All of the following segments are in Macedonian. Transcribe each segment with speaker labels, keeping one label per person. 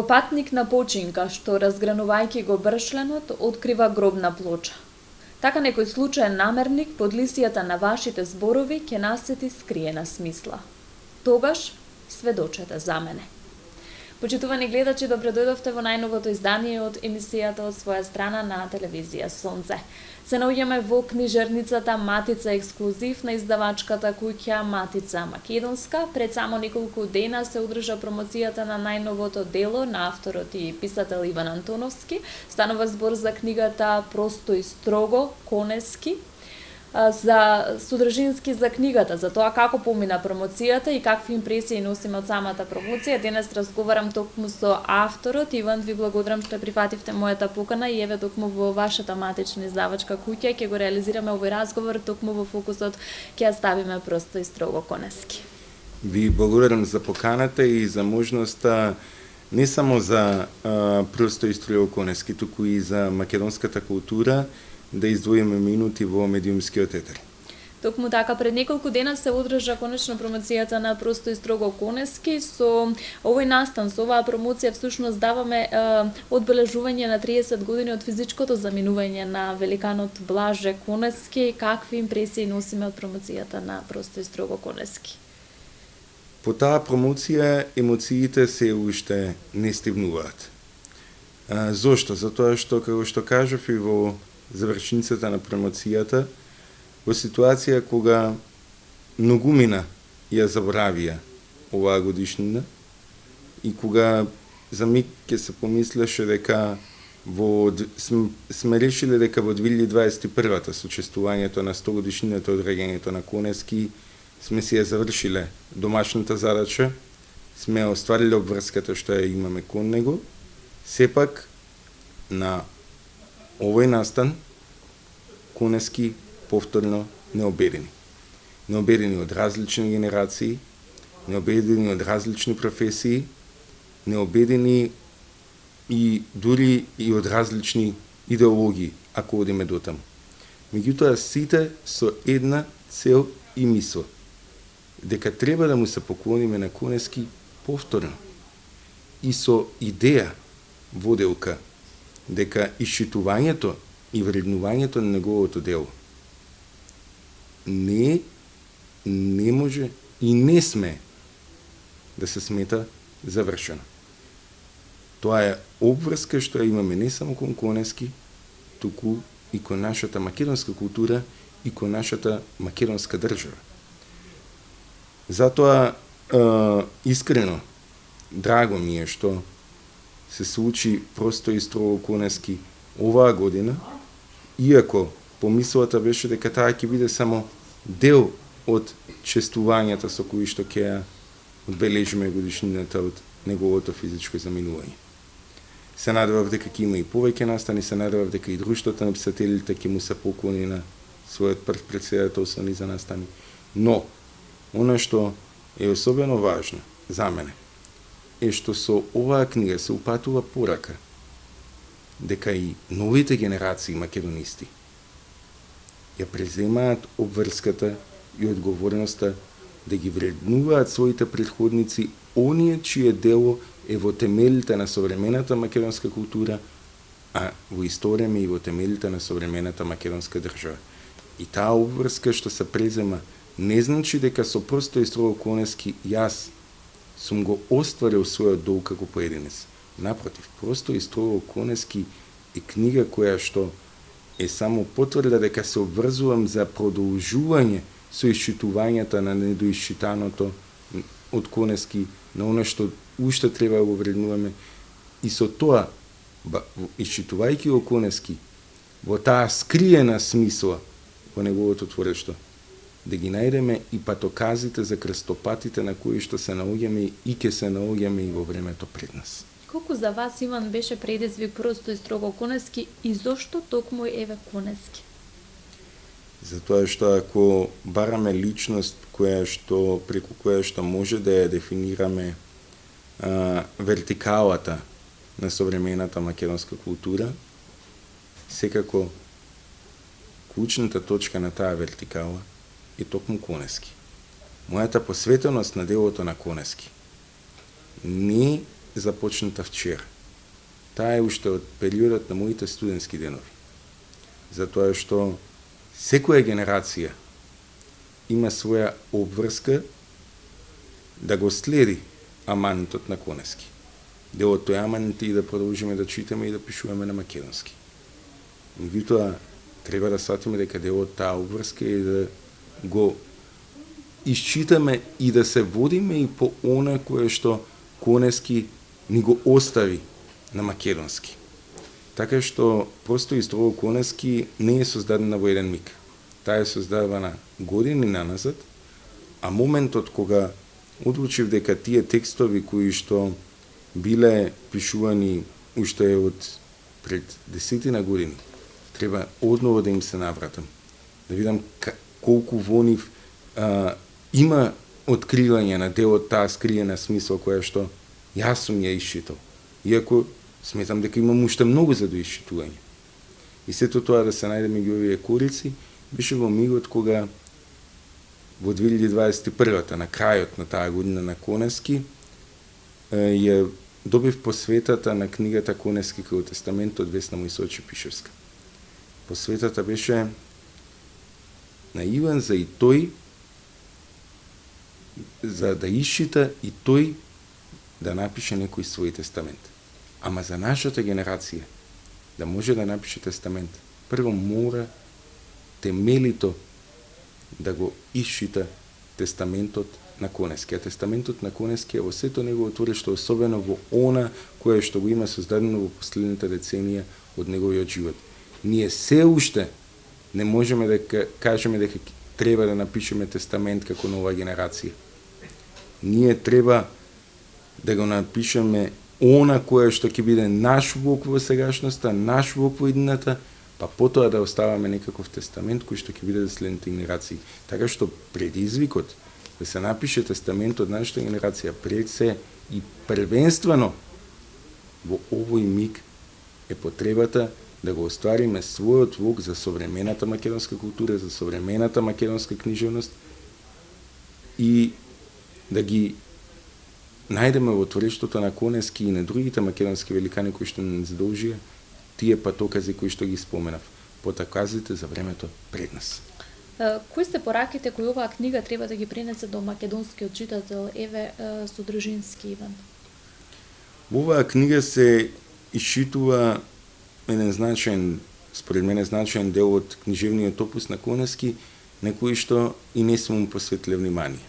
Speaker 1: патник на починка, што разгранувајќи го бршленот, открива гробна плоча. Така некој случаен намерник под лисијата на вашите зборови ќе насети скриена смисла. Тогаш сведочете за мене. Почитувани гледачи, добре дојдовте во најновото издание од емисијата од своја страна на телевизија Сонце. Се наоѓаме во книжарницата Матица Ексклузив на издавачката куќа Матица Македонска. Пред само неколку дена се одржа промоцијата на најновото дело на авторот и писател Иван Антоновски. Станува збор за книгата Просто и строго Конески, за содржински за книгата, за тоа како помина промоцијата и какви импресии носиме од самата промоција. Денес разговарам токму со авторот. Иван, ви благодарам што прифативте мојата покана и еве токму во вашата матична издавачка куќа ќе го реализираме овој разговор, токму во фокусот ќе ја ставиме Просто и строго Конески.
Speaker 2: Ви благодарам за поканата и за можноста не само за Просто и строго Конески, туку и за македонската култура да издвоиме минути во медиумскиот етер.
Speaker 1: Токму така, пред неколку дена се одржа конечно промоцијата на Просто и строго Конески. Со овој настан, со оваа промоција всушност даваме одбележување на 30 години од физичкото заминување на великанот Блаже Конески. Какви импресии носиме од промоцијата на Просто и строго Конески?
Speaker 2: По таа промоција емоциите се уште не стигнуваат. Зошто? Затоа што, како што кажав и во завршницата на промоцијата, во ситуација кога многумина ја заборавија оваа годишнина и кога за миг ќе се помислеше дека сме решиле дека во 2021-та со чествувањето на 100 годишнината од раѓањето на Конески сме си ја завршиле домашната задача, сме оствариле обврската што ја имаме кон него, сепак на овој настан Конески повторно необедени. Необедени од различни генерации, необедени од различни професии, необедени и дури и од различни идеологии, ако одиме до таму. Меѓутоа сите со една цел и мисла, дека треба да му се поклониме на Конески повторно и со идеја воделка дека исчитувањето и вреднувањето на неговото дело не може и не сме да се смета завршено. Тоа е обврска што ја имаме не само кон Конески, туку и кон нашата македонска култура и кон нашата македонска држава. Затоа искрено драго ми е што се случи Просто и строго Конески оваа година, иако помислата беше дека таа ќе биде само дел од чествувањата со кои што ќе ја одбележиме годишнината од неговото физичко заминување. Се надевав дека ќе има и повеќе настани, се надевав дека и друштвото на писателите ќе му се поклони на својот прв претседател со низа настани. Но, она што е особено важно за мене е што со оваа книга се упатува порака дека и новите генерации македонисти ја преземаат обврската и одговорноста да ги вреднуваат своите претходници, оние чие дело е во темелите на современата македонска култура, а во исто време и во темелите на современата македонска држава. И таа обврска што се презема не значи дека со Просто и строго Конески јас сум го остварил својот долг како поединец. Напротив, Просто и строго Конески е книга која што е само потврда дека се обврзувам за продолжување со исчитувањата на недоисчитаното од Конески, на оно што уште треба да го вреднуваме, и со тоа, исчитувајќи го Конески, во таа скриена смисла во неговото творештво, да ги најдеме и патоказите за крстопатите на кои што се наоѓаме и ќе се наоѓаме и во времето пред нас.
Speaker 1: Колку за вас, Иван, беше предизвик Просто и строго Конески и зошто токму еве Конески?
Speaker 2: Затоа што ако бараме личност преку која што може да ја дефинираме вертикалата на современата македонска култура, секако клучната точка на таа вертикала е токму Конески. Мојата посветеност на делото на Конески не започната вчера. Таа е уште од периодот на моите студентски денови. Затоа што секоја генерација има своја обврска да го следи аманитот на Конески. Дел од тој аманит и да продолжиме да читаме и да пишуваме на македонски. Меѓутоа, треба да сватиме дека дел од таа обврска е да го исчитаме и да се водиме и по она кое што Конески ни го остави на македонски. Така што просто историја Конески не е создадена во еден миг. Таа е создавана години наназад, а моментот кога одлучив дека тие текстови кои што биле пишувани уште од пред 10 години, треба одново да им се навратам. Да видам колку во нив има откривање на дел од таа скриена смисла која што јас сум ја исчитал. Иако сметам дека имам уште многу за доисчитување. И сето тоа да се најде меѓу овие корици беше во мигот кога во 2021-та, на крајот на таа година на Конески, ја добив посветата на книгата Конески кај Тестаментот Весна Мојсочи Пишевска. Посветата беше на Иван за и тој, за да исчита и тој да напише некој свој тестамент. Ама за нашата генерација да може да напише тестамент, прво мора темелито да го исчита тестаментот на Конески. А тестаментот на Конески е во сето негово творештво, особено во она кое што го има создадено во последните деценија од неговиот живот. Ние се уште не можеме да кажеме дека треба да напишеме тестамент како нова генерација. Ние треба да го напишеме она кое што ќе биде наш влог во сегашноста, наш влог во иднината, па потоа да оставаме некаков тестамент кој што ќе биде за следните генерации. Така што предизвикот да се напише тестамент од нашата генерација пред се и првенствено во овој миг е потребата да го оствариме својот влог за современата македонска култура, за современата македонска книжевност и да ги најдеме во творештвото на Конески и на другите македонски великани кои што не задолжија тие патокази кои што ги споменав, потоказите за времето пред нас.
Speaker 1: Кои се пораките кои оваа книга треба да ги пренесе до македонскиот читател? Еве Содржински Иван.
Speaker 2: Во оваа книга се исчитува еден значаен, според мене значаен дел од книжевниот опус на Конески, на кој што и не сум му посветле внимание.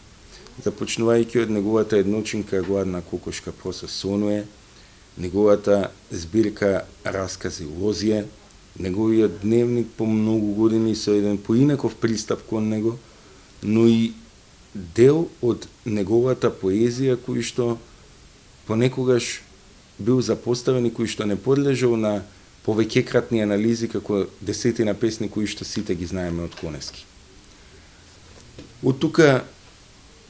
Speaker 2: Започнувајќи од неговата едночинка Гладна кокошка проса сонуе, неговата збирка Раскази Лозија, неговиот дневник по многу години со еден поинаков пристап кон него, но и дел од неговата поезија кој што понекогаш бил запоставен и кој што не подлежал на повеќекратни анализи како 10 песни кои што сите ги знаеме од Конески. Од тука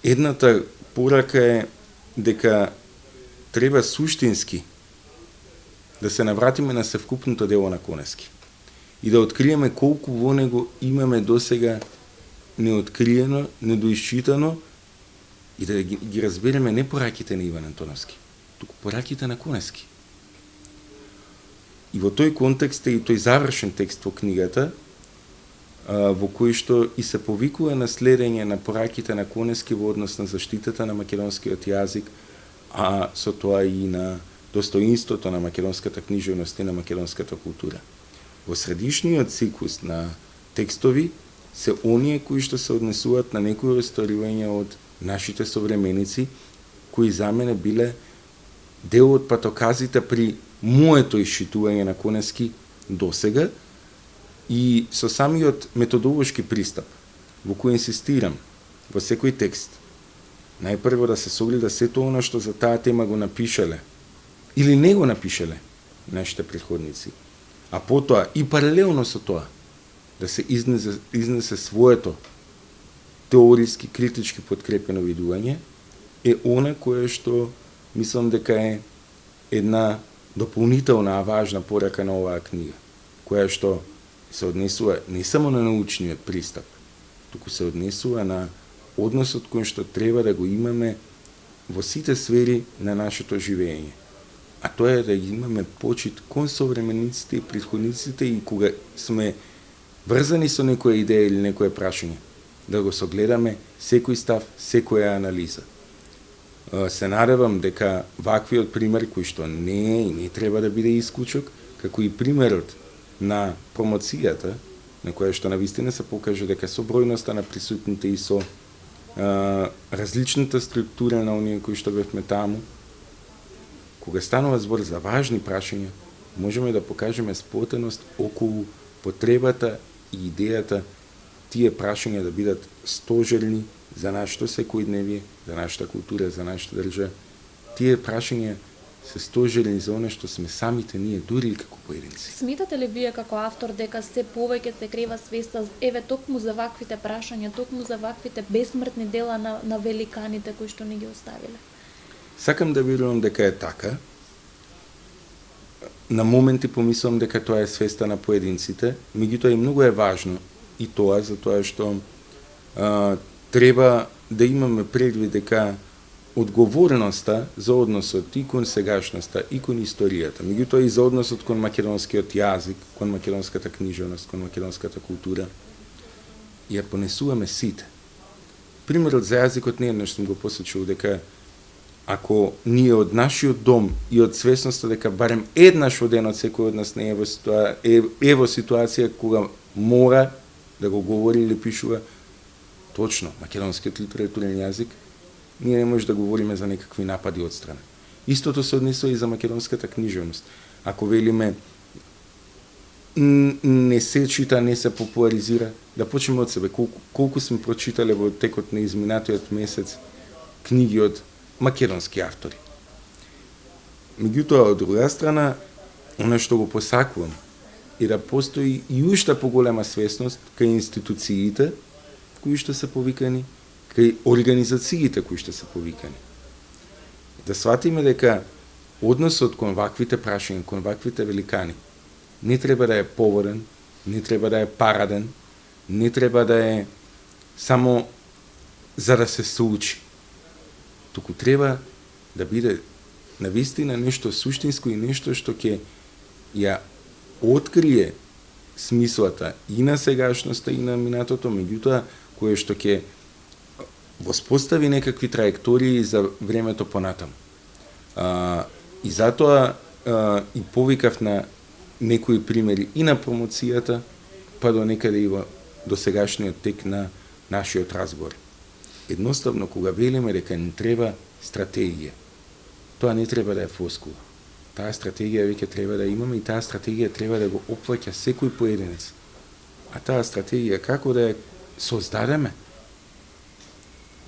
Speaker 2: едната порака е дека треба суштински да се навратиме на севкупното дело на Конески и да откриеме колку во него имаме досега неоткриено, недоисчитано и да ги разбереме не пораките на Иван Антоновски, туку пораките на Конески. И во тој контекст е и тој завршен текст во книгата, во кој што и се повикува на следење на пораките на Конески во однос на заштитата на македонскиот јазик, а со тоа и на достоинството на македонската книжевност и на македонската култура. Во средишниот циклус на текстови се оние кои што се однесуваат на некои остварувања од нашите современици, кои за мене биле дел од патоказите при моето исчитување на Конески досега и со самиот методолошки пристап, во кој инсистирам во секој текст, најпрво да се согледа сето она што за таа тема го напишале или не го напишале нашите претходници, а потоа и паралелно со тоа да се изнесе своето теориски, критички подкрепено видување, е она кое што мислам дека е една дополнителна, важна порака на оваа книга, која што се однесува не само на научниот пристап, туку се однесува на односот кој што треба да го имаме во сите сфери на нашето живење. а тоа е да имаме почит кон современиците и претходниците и кога сме врзани со некоја идеја или некое прашање, да го согледаме секој став, секоја анализа. Се надевам дека ваквиот пример, кој што не е и не треба да биде исклучок, како и примерот на промоцијата, на која што навистина се покаже дека со бројноста на присутните и со различната структура на оние кои што бевме таму, кога станува збор за важни прашања, можеме да покажеме сплотеност околу потребата и идејата тие прашања да бидат стожерни за нашето секојдневие, за нашата култура, за нашата држава. Тие прашања се стожерни за оно што сме самите ние, дури и како поединци.
Speaker 1: Сметате ли вие како автор дека се повеќе се крива свеста еве токму за ваквите прашања, токму за ваквите бесмртни дела на великаните кои што не ги оставиле?
Speaker 2: Сакам да верувам дека е така. На моменти помислам дека тоа е свеста на поединците, меѓутоа и многу е важно и тоа затоа што треба да имаме предвид дека одговорноста за односот и кон сегашноста и кон историјата, меѓутоа и за односот кон македонскиот јазик, кон македонската книжевност, кон македонската култура, ја понесуваме сите. Примерот за јазикот не еднаш сум го посочил дека ако ние од нашиот дом и од свесноста дека барем еднаш во денот секој од нас не е во ситуација кога мора да го говори или пишува точно македонскиот литературен јазик, ние не може да говориме за некакви напади од страна. Истото се однесува и за македонската книжевност. Ако велиме не се чита, не се популаризира, да почнеме од себе. Колку сме прочитале во текот на изминатиот месец книги од македонски автори. Меѓутоа, од друга страна, оно што го посакувам е да постои и уште поголема свесност кај институциите кои што се повикани, кај организациите кои што се повикани. Да сватиме дека односот кон ваквите прашања, кон ваквите великани, не треба да е поводен, не треба да е параден, не треба да е само за да се случи. Туку треба да биде навистина нешто суштинско и нешто што ќе ја открие смислата и на сегашноста и на минатото, меѓутоа кое што ќе воспостави некакви траектории за времето понатаму. И затоа и повикав на некои примери и на промоцијата, па до некаде и во досегашниот тек на нашиот разговор. Едноставно, кога велиме дека не треба стратегија, тоа не треба да е флоскула. Таа стратегија веќе треба да имаме и таа стратегија треба да го опфаќа секој поединец. А таа стратегија како да ја создадеме?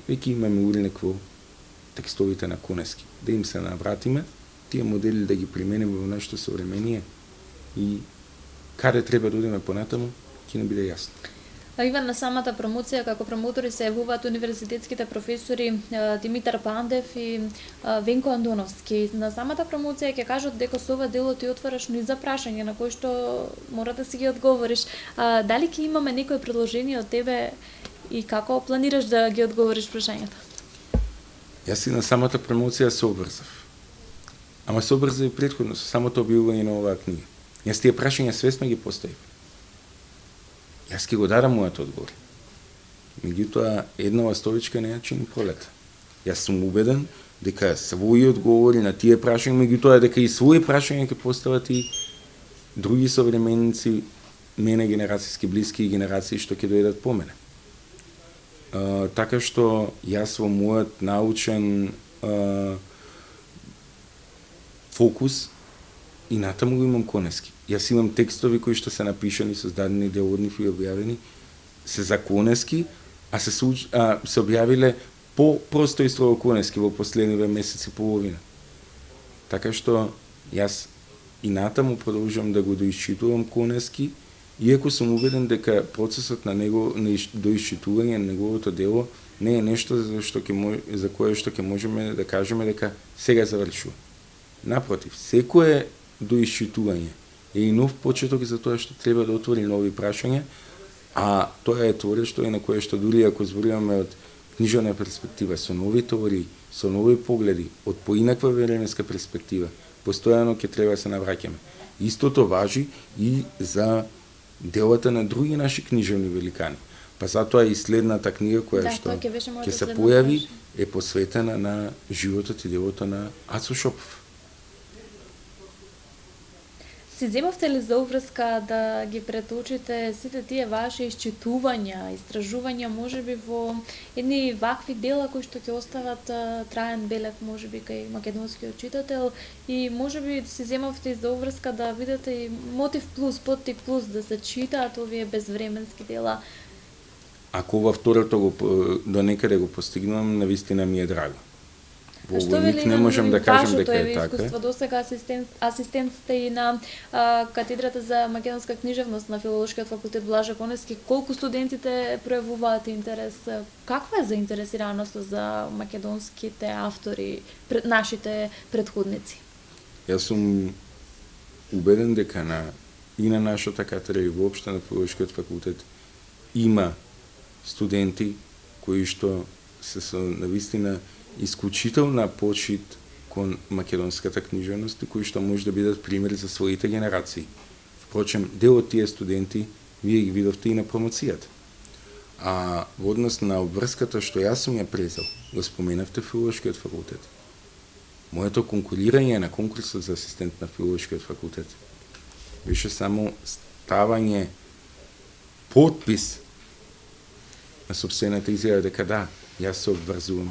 Speaker 2: Веќе имаме уредник во текстовите на Конески. Да им се навратиме, тие модели да ги примениме во нашето современие и каде треба да одиме понатаму, ќе не биде јасно.
Speaker 1: Иван, на самата промоција, како промотори се јавуваат универзитетските професори Димитар Пандев и Венко Андоновски. На самата промоција ќе кажат дека со ова дело ти отвараш низ за прашање на кои што мора да си ги одговориш. Дали ќе имаме некои предложение од тебе и како планираш да ги одговориш прашањата?
Speaker 2: Јас и на самата промоција се обрзав. Ама се обрзав и претходно со самото објавување на оваа книга. Јас тие прашања свесно ги поставив. Јас ќе го дадам мојот одговор. Меѓутоа, една ластовичка не ја чини пролета. Јас сум убеден дека своји одговори на тие прашања, меѓутоа дека и своји прашања ќе постават и други современици, мене генерацијски блиски и генерации што ќе дојдат по мене. Така што јас во мојот научен фокус и натаму го имам Конески. Јас имам текстови кои што се напишани, создадени, дел од нив и објавени, се за Конески, а се објавиле по просто и строго Конески во последниве месеци и половина. Така што јас и натаму продолжувам да го доисчитувам Конески, иако сум убеден дека процесот на него доисчитување на неговото дело не е нешто за кое што ќе можеме да кажеме дека сега завршува. Напротив, секое доисчитување е и нов почеток за тоа што треба да отвори нови прашања, а тоа е творештво и на кое што дури ако зборуваме од книжевна перспектива, со нови теории, со нови погледи, од поинаква временска перспектива, постојано ќе треба да се навраќаме. Истото важи и за делата на други наши книжевни великани. Па затоа и следната книга која што ќе се појави е посветена на животот и делото на Ацо Шопов.
Speaker 1: Си земавте ли за уврска да ги пред очите сите тие ваши исчитувања, истражувања, можеби во едни вакви дела кои што ќе остават траен белег, можеби кај македонскиот читател, и можеби си земавте и за уврска да видите и мотив плюс, поттик плюс да се читаат овие безвременски дела?
Speaker 2: Ако во второто до некаде го постигнувам, навистина ми е драго. Во овој миг не можам да кажам дека е така.
Speaker 1: Искуство досега асистент сте и на катедрата за македонска книжевност на Филолошкиот факултет Блаже Коневски. Колку студентите пројавуваат интерес? Каква е заинтересираноста за македонските автори, нашите претходници?
Speaker 2: Јас сум убеден дека и на нашата катедра и воопшто на Филолошкиот факултет има студенти кои што се со навистина исклучителна почит кон македонската книжевност, кои што може да бидат примери за своите генерации. Впрочем, дел од тие студенти вие ги видовте и на промоцијата. А во однос на обврската што јас сум ја презел, го споменавте Филолошкиот факултет. Моето конкурирање на конкурсот за асистент на Филолошкиот факултет беше само ставање подпис на сопствената изјава дека да, јас се обврзувам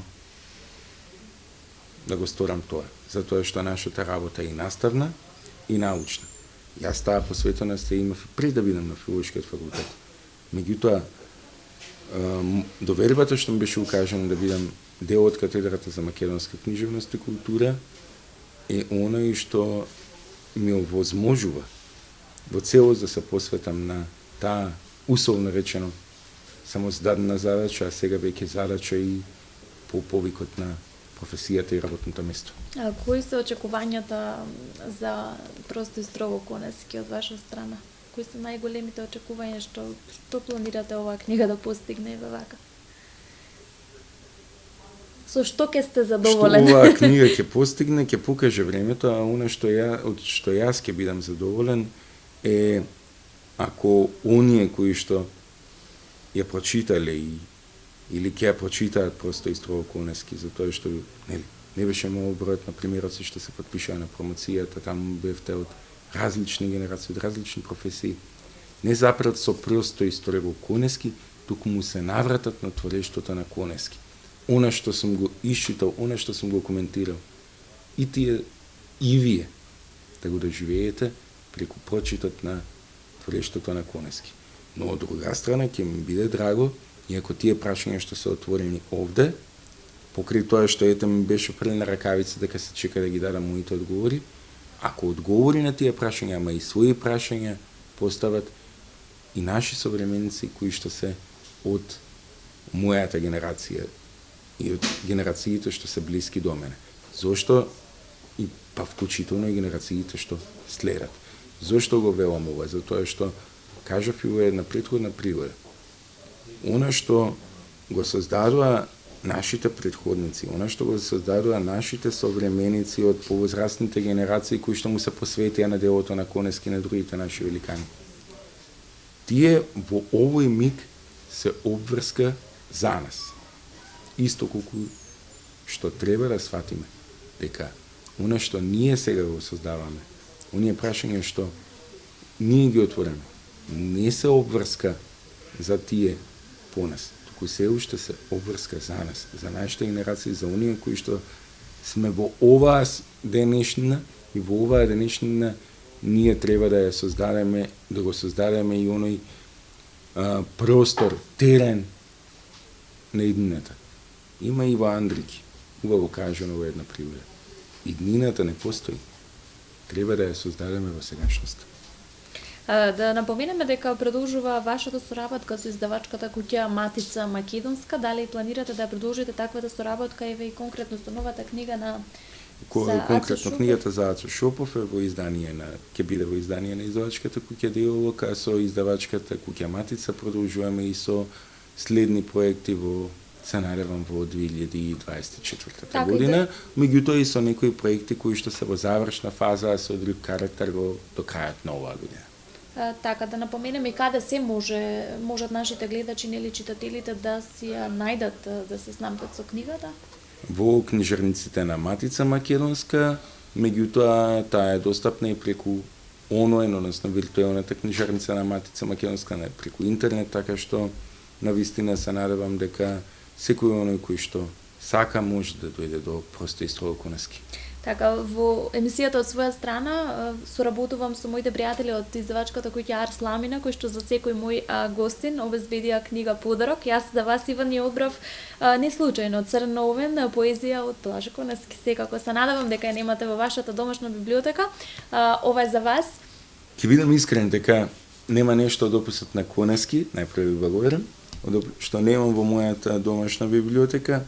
Speaker 2: да го сторам тоа, затоа што нашата работа е и наставна и научна. Јас таа посветеност ја имав пред да бидам на Филолошкиот факултет. Меѓутоа, довербата што ми беше укажано да бидам дел од катедрата за македонска книжевност и култура е оној што ми овозможува во целост да се посветам на таа условно речено само зададена задача, а сега веќе задача и по повикот на професијата и работното место.
Speaker 1: А кои се очекувањата за Просто и строго Коневски од ваша страна? Кои се најголемите очекувања што планирате оваа книга да постигне вака? Со што ќе сте задоволен?
Speaker 2: Што оваа книга ќе постигне, ќе покаже времето, а она што јас ќе бидам задоволен е ако оние кои што ја прочитале или ќе ја прочитаат Просто и строго Коневски, затоа што не беше многу бројот на примероци што се потпишаа на промоцијата, таму бевте од различни генерации, од различни професии. Не запрат со Просто и строго Коневски, туку му се навратат на творештвото на Коневски. Она што сум го исчитал, она што сум го коментирал, и тие и вие да го доживеете преку прочитот на творештвото на Коневски. Но од друга страна ќе ми биде драго, иако тие прашања што се отворени овде, покрај тоа што ете ми беше фрлена ракавица дека се чека да ги дадам моите одговори, ако одговори на тие прашања, ама и своји прашања постават и наши современици кои што се од мојата генерација и од генерациите што се блиски до мене. Зошто и па вклучително и генерациите што следат. Зошто го велам ова? Затоа што кажав и во една претходна прилога. Она што го создадува нашите претходници, она што го создадува нашите современици од повозрастните генерации кои што му се посветија на делото на Коневски и на другите наши великани. Тие во овој миг се обврска за нас. Исто колку што треба да сватиме дека она што ние сега го создаваме, оние прашања што ние ги отвореме, не се обврска за тие по нас, туку се уште се обврска за нас, за нашите генерации, за оние кои што сме во оваа денешнина и во оваа денешнина ние треба да ја создадеме, да го создадеме и оној простор, терен на иднината. Има и во Андрики, убаво кажано во една прилога. Иднината не постои. Треба да ја создадеме во сегашноста.
Speaker 1: Да напоменеме дека продолжува вашата соработка со издавачката куќа Матица Македонска. Дали планирате да продолжите таквата соработка и конкретно со новата книга на
Speaker 2: конкретно книгата за Ацо Шопов е во издание ќе биде во издание на издавачката куќа Диалог, а со издавачката куќа Матица продолжуваме и со следни проекти во се надевам во 2024
Speaker 1: Така,
Speaker 2: година, меѓутоа и со некои проекти кои што се во завршна фаза, а со одлив карактер до крајот на оваа година.
Speaker 1: Така, да напоменем и каде се можат нашите гледачи или читателите да си ја најдат, да се снабдат со книгата?
Speaker 2: Во книжарниците на Матица Македонска, меѓутоа таа е достапна и преку онлайн, односно виртуелната книжарница на Матица Македонска, не преку интернет, така што навистина се надевам дека секој оној кој што сака може да дојде до Прости и строго кунески.
Speaker 1: Така, во емисијата од своја страна соработувам со моите пријатели од издавачката куќа Арс Ламина, кои што за секој мој гостин обезбедија книга подарок. Јас за вас, Иван, ја одбрав не случајно Црн овен, поезија од Блаже Конески. Секако се надевам дека ја немате во вашата домашна библиотека. Ова е за вас.
Speaker 2: Ќе бидам искрен дека нема нешто од описот на Конески, најпрво ви благодарам, што немам во мојата домашна библиотека,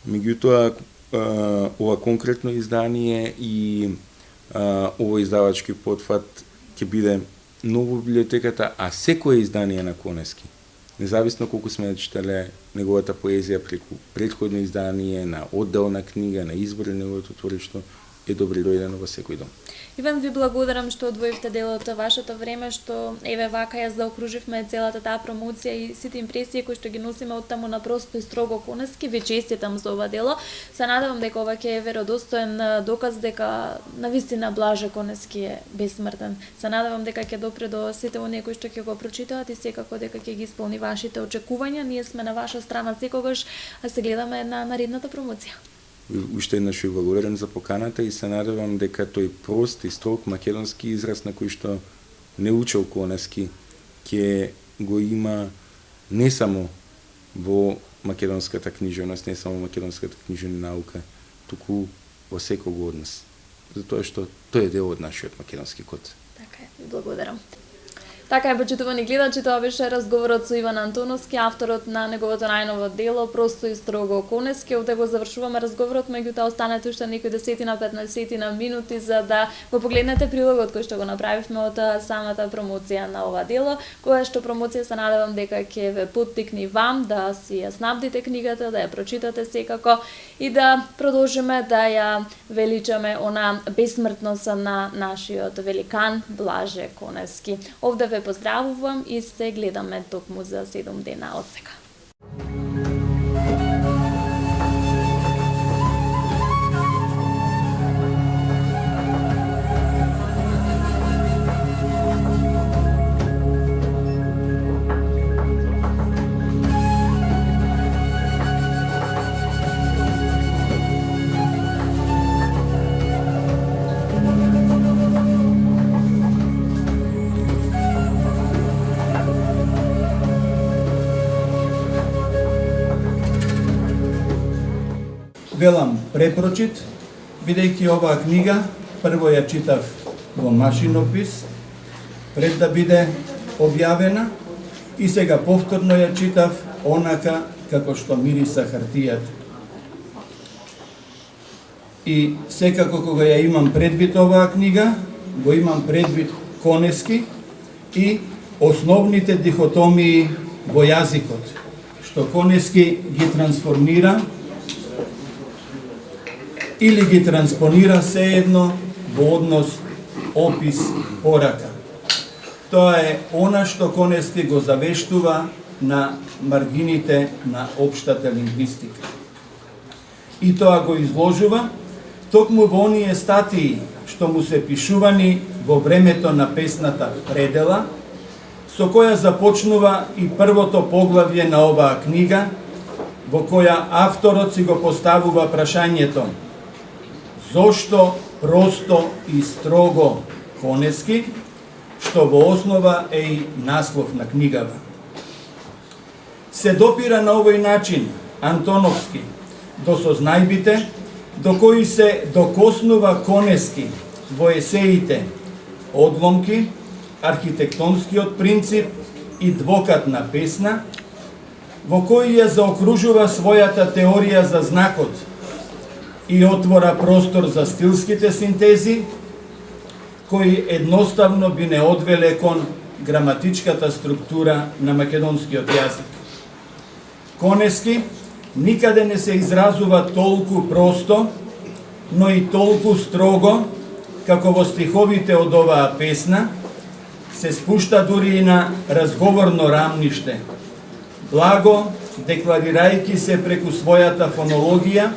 Speaker 2: меѓутоа ова конкретно издание и овој издавачки потфат ќе биде ново библиотеката, а секое издание на Конески, независно колку сме читале неговата поезија преку претходно издание, на одделна книга, на избор на неговото творишто, е добре дојдено во секој дом.
Speaker 1: Иван, ви благодарам што одвоивте дел од вашето време, што еве вака ја заокруживме целата таа промоција и сите импресии кои што ги носиме од таму на Просто и строго Конески. Ви честитам за ова дело. Се надевам дека ова ќе е веродостоен доказ дека навистина Блаже Конески е бесмртен. Се надевам дека ќе допре до сите оние кои што ќе го прочитаат и секако дека ќе ги исполни вашите очекувања. Ние сме на ваша страна секогаш, а се гледаме на наредната промоција.
Speaker 2: Уште еднаш ви благодарам за поканата и се надевам дека тој прост и строг македонски израз на кој што не учел Конески ќе го има не само во македонската книжевност, не само во македонската книжевна наука, туку во секого од нас. Затоа што тој е дел од нашиот македонски код.
Speaker 1: Така е, ви благодарам. Така е, почитувани гледачи, тоа беше разговорот со Иван Антоновски, авторот на неговото најново дело Просто и строго Конески. Овде го завршуваме разговорот, меѓутоа останете уште некои 10-15 минути за да го погледнете прилогот кој што го направивме од самата промоција на ова дело, која што промоција се надевам дека ќе ве поттикне вам да си ја снабдите книгата, да ја прочитате секако и да продолжиме да ја величаме она бесмртност на нашиот великан Блаже Конески. Овде ве поздравувам и се гледаме токму за 7 дена од сега.
Speaker 3: Велам препрочит, бидејќи оваа книга прво ја читав во машинопис пред да биде објавена и сега повторно ја читав онака како што мириса хартијата. И секако кога ја имам предвид оваа книга, го имам предвид Конески и основните дихотомии во јазикот, што Конески ги трансформира или ги транспонира сеедно во однос опис-порака. Тоа е она што Конески го завештува на маргините на општата лингвистика. И тоа го изложува токму во оние статии што му се пишувани во времето на песната Предела, со која започнува и првото поглавје на оваа книга, во која авторот си го поставува прашањето: зошто просто и строго Конески, што во основа е и наслов на книгава. Се допира на овој начин Антоновски до сознајбите до кои се докоснува Конески во есеите Одломки, архитектонскиот принцип и двокатна песна, во кои ја заокружува својата теорија за знакот и отвора простор за стилските синтези, кои едноставно би не одвеле кон граматичката структура на македонскиот јазик. Конески никаде не се изразува толку просто, но и толку строго, како во стиховите од оваа песна, се спушта дури и на разговорно рамниште. Благо, декларирајќи се преку својата фонологија,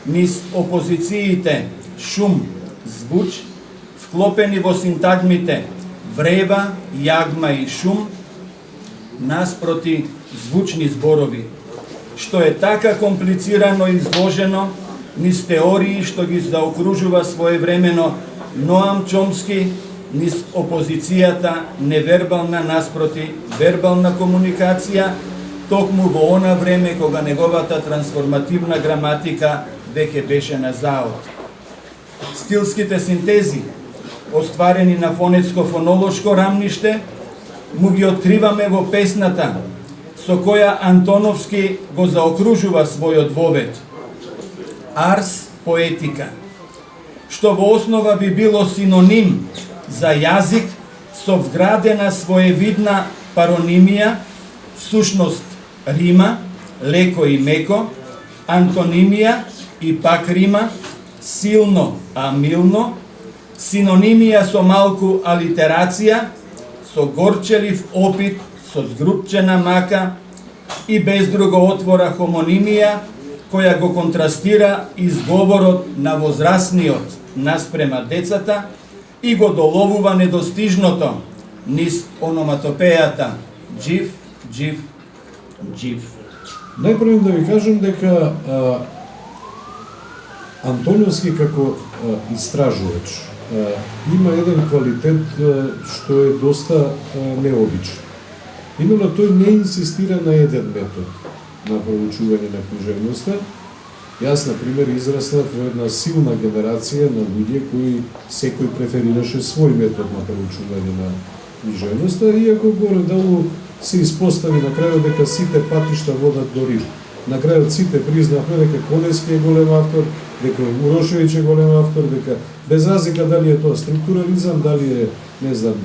Speaker 3: низ опозициите шум, звуч, вклопени во синтагмите врева, јагма и шум, наспроти звучни зборови, што е така комплицирано изложено низ теории што ги заокружува своевремено Ноам Чомски, низ опозицијата невербална наспроти вербална комуникација, токму во она време кога неговата трансформативна граматика веќе беше на заод. Стилските синтези, остварени на фонетско-фонолошко рамниште, му ги откриваме во песната, со која Антоновски го заокружува својот вовед. Арс поетика, што во основа би било синоним за јазик со вградена своевидна паронимија, всушност рима, леко и меко, антонимија и пак рима, силно а милно, синонимија со малку алитерација, со горчелив опит, со згрупчена мака и без друго отвора хомонимија, која го контрастира изговорот на возрасниот наспрема децата и го доловува недостижното низ ономатопејата джив, джив, джив.
Speaker 4: Најпрво да ви кажам дека Антоновски како истражувач има еден квалитет што е доста необичен. Именно тој не инсистира на еден метод на проучување на книжевноста. Јас, например, израснав во една силна генерација на луѓе кои секој преферираше свој метод на проучување на книжевноста, иако горе-долу се испостави на крајот дека сите патишта водат до Рим. На крајот сите признавме дека Конески е голем автор, дека Урошевиќ е голем автор, дека без разлика дали е тоа структурализам, дали е, не знам,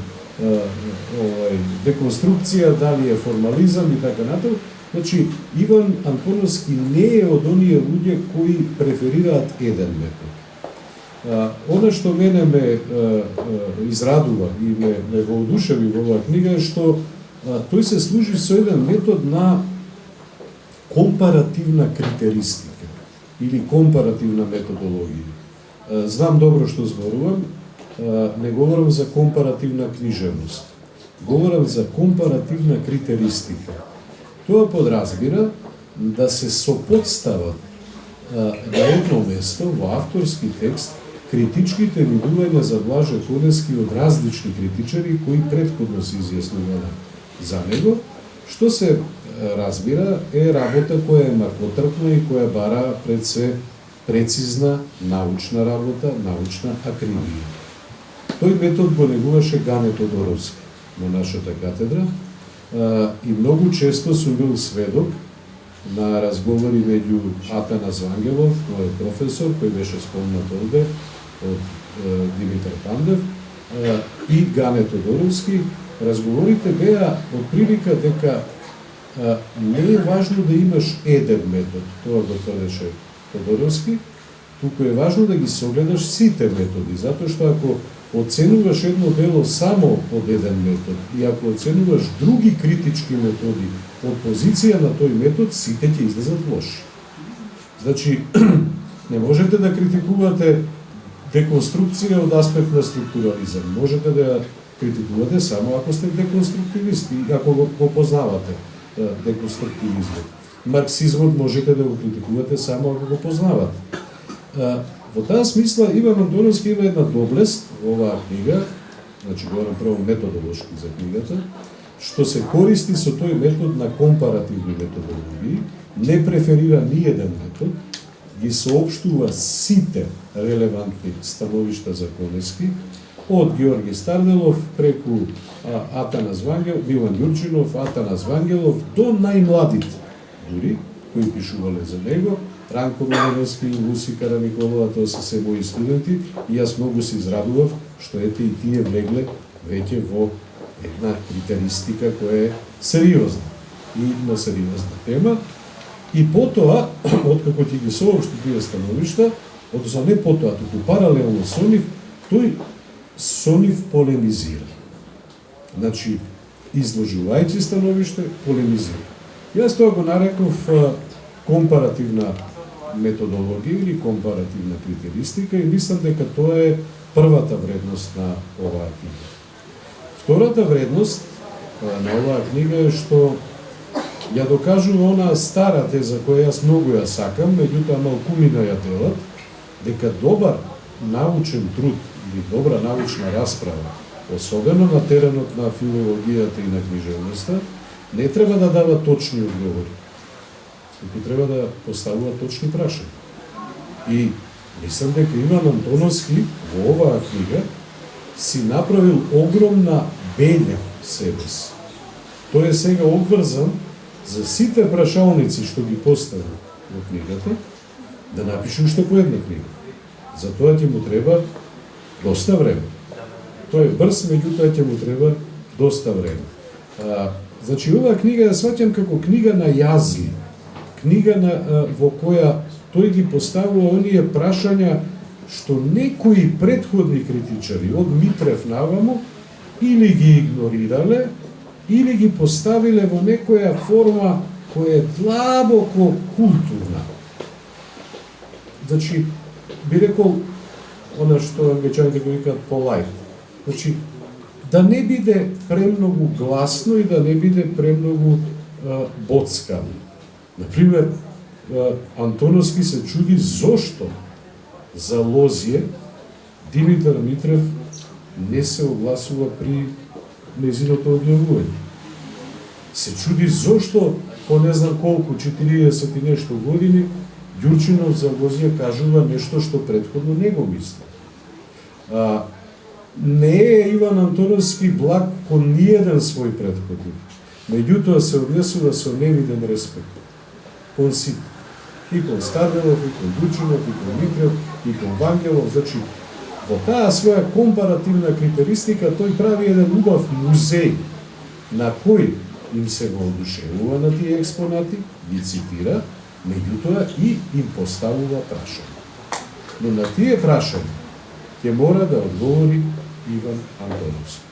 Speaker 4: деконструкција, дали е формализам и така натаму. Значи, Иван Антоновски не е од оние луѓе кои преферираат еден метод. Оно што мене ме израдува и ме воодушеви во оваа книга е што тој се служи со еден метод на компаративна критеристика или компаративна методологија. Знам добро што зборувам, не говорам за компаративна книжевност. Говорам за компаративна критеристика. Тоа подразбира да се сопостават на едно место во авторски текст критичките видувања за Блаже Конески од различни критичари кои претходно се изјаснувале за него, што се разбира е работа која е маркотрпна и која бара пред се прецизна научна работа, научна акрибија. Тој метод го негуваше Гане Тодоровски на нашата катедра и многу често сум бил сведок на разговори меѓу Атанас Вангелов, мој професор, кој беше спомнат овде од Димитар Пандев, и Гане Тодоровски. Разговорите беа од прилика дека не е важно да имаш еден метод, тоа го тврдеше Тодоровски, туку е важно да ги согледаш сите методи, затоа што ако оценуваш едно дело само од еден метод и ако оценуваш други критички методи од позиција на тој метод, сите ќе излезат лоши. Значи, не можете да критикувате деконструкција од аспект на структурализам. Можете да ја критикувате само ако сте деконструктивисти и ако го познавате деконструктивизмот. Марксизмот можете да го критикувате само ако го познавате. Во таа смисла Иван Антоновски има една доблест во оваа книга, значи говорам прво методолошки за книгата, што се користи со тој метод на компаративни методологии, не преферира ни еден метод, ги соопштува сите релевантни становишта за Конески, од Георги Старделов преку Атанас Вангелов, Милан Ѓурчинов, Атанас Вангелов до најмладите дури кои пишувале за него, Ранко Милановски и Луси Караниколова, тоа се мои студенти и јас многу се израдував што ете и тие влегле веќе во една критеристика која е сериозна и на сериозна тема. И потоа, откако ќе ги соопшти тие становишта, одnosno не потоа, туку паралелно со нив, тој со нив полемизира. Значи, изложувајќи становиште, полемизира. Јас тоа го нареков компаративна методологија или компаративна критеристика и мислам дека тоа е првата вредност на оваа книга. Втората вредност на оваа книга е што ја докажува онаа стара теза која јас многу ја сакам, меѓутоа малкумина ја делат, дека добар научен труд или добра научна расправа, особено на теренот на филологијата и на книжевноста, не треба да дава точни одговори, туку треба да поставува точни прашања. И мислам дека Иван Антоновски во оваа книга си направил огромна бења себе си. Тој е сега обврзан за сите прашалници што ги постави во книгата, да напише уште по една книга. За тоа ќе му треба доста време. Тој е брз, меѓутоа ќе му треба доста време. Значи, оваа книга ја сваќам како книга на јазли, книга во која тој ги поставува оние прашања што некои претходни критичари од Митрев наваму или ги игнорирале, или ги поставиле во некоја форма која е длабоко културна. Значи, би рекол, она што англичаните го викаат polite. Значи, да не биде премногу гласно и да не биде премногу боцкано. Например, Антоновски се чуди зошто за Лозје Димитар Митрев не се огласува при незиното објавување. Се чуди зошто по не знам колку, 40 и нешто години, Ѓурчинов за Лозје кажува нешто што претходно не го мисли. Не е Иван Антоновски благ кон ниеден свој претходник, меѓутоа се однесува со невиден респект кон сите. И кон Старделов, и кон Ѓурчинов, и кон Митрев, и кон Вангелов. Значи, во таа своја компаративна критеристика тој прави еден убав музеј на кој им се го одушевува на тие експонати, ги цитира, меѓутоа и им поставува прашања. Но на тие прашања ќе мора да одговори Иван Антоновски.